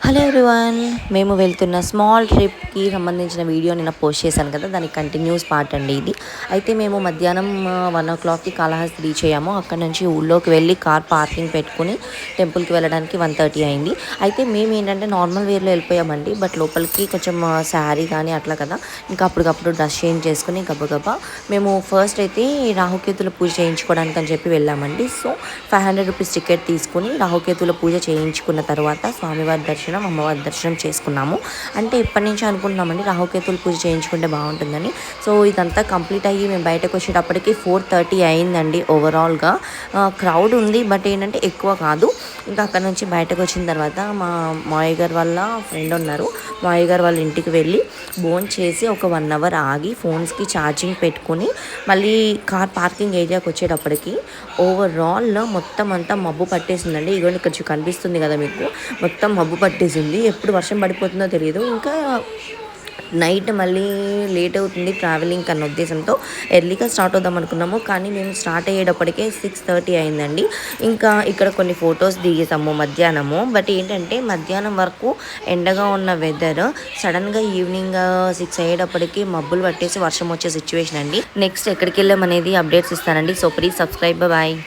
Hello everyone, మేము వెళ్తున్న small ట్రిప్కి సంబంధించిన వీడియో నిన్న పోస్ట్ చేశాను కదా, దానికి కంటిన్యూస్ పార్ట్ అండి ఇది. అయితే మేము మధ్యాహ్నం 1 o'clockకి కాళహస్తి రీచ్ అయ్యాము. అక్కడ నుంచి ఊళ్ళోకి వెళ్ళి కార్ పార్కింగ్ పెట్టుకుని టెంపుల్కి వెళ్ళడానికి 1:30 అయింది. అయితే మేము ఏంటంటే నార్మల్ వేర్లో వెళ్ళిపోయామండి. బట్ లోపలికి కొంచెం శారీ కానీ అట్లా కదా, ఇంకా అప్పటికప్పుడు డ్రెస్ చేంజ్ చేసుకుని గబగబా మేము ఫస్ట్ అయితే రాహుకేతుల పూజ చేయించుకోవడానికి అని చెప్పి వెళ్ళామండి. సో 500 రూపీస్ టికెట్ తీసుకుని రాహుకేతుల పూజ చేయించుకున్న తర్వాత స్వామివారి దర్శనం, అమ్మవారి దర్శనం చేసుకున్నాము. అంటే ఇప్పటి నుంచి అనుకుంటున్నామండి రాహుకేతుల పూజ చేయించుకుంటే బాగుంటుందని. సో ఇదంతా కంప్లీట్ అయ్యి మేము బయటకు వచ్చేటప్పటికి 4:30 అయిందండి. ఓవరాల్గా క్రౌడ్ ఉంది, బట్ ఏంటంటే ఎక్కువ కాదు. ఇంకా అక్కడ నుంచి బయటకు వచ్చిన తర్వాత మా మావయ్య గారు వాళ్ళ ఫ్రెండ్ ఉన్నారు, మావయ్య గారు వాళ్ళ ఇంటికి వెళ్ళి భోంచేసి చేసి ఒక 1 hour ఆగి ఫోన్స్కి ఛార్జింగ్ పెట్టుకుని మళ్ళీ కార్ పార్కింగ్ ఏరియాకి వచ్చేటప్పటికి ఓవరాల్ మొత్తం అంతా మబ్బు పట్టేసిందండి. ఇగోండి ఇక్కడ కనిపిస్తుంది కదా మీకు, మొత్తం మబ్బు పట్టేసింది. ఎప్పుడు వర్షం పడిపోతుందో తెలియదు. ఇంకా నైట్ మళ్ళీ లేట్ అవుతుంది ట్రావెలింగ్ అన్న ఉద్దేశంతో ఎర్లీగా స్టార్ట్ అవుదాం అనుకున్నాము. కానీ మేము స్టార్ట్ అయ్యేటప్పటికే 6:30 అయిందండి. ఇంకా ఇక్కడ కొన్ని ఫొటోస్ దిగేసాము మధ్యాహ్నము. బట్ ఏంటంటే మధ్యాహ్నం వరకు ఎండగా ఉన్న వెదర్ సడన్గా ఈవినింగ్ 6 అయ్యేటప్పటికి మబ్బులు పట్టేసి వర్షం వచ్చే సిచ్యువేషన్ అండి. నెక్స్ట్ ఎక్కడికి వెళ్ళాం అనేది అప్డేట్స్ ఇస్తానండి. So please subscribe. బాయ్.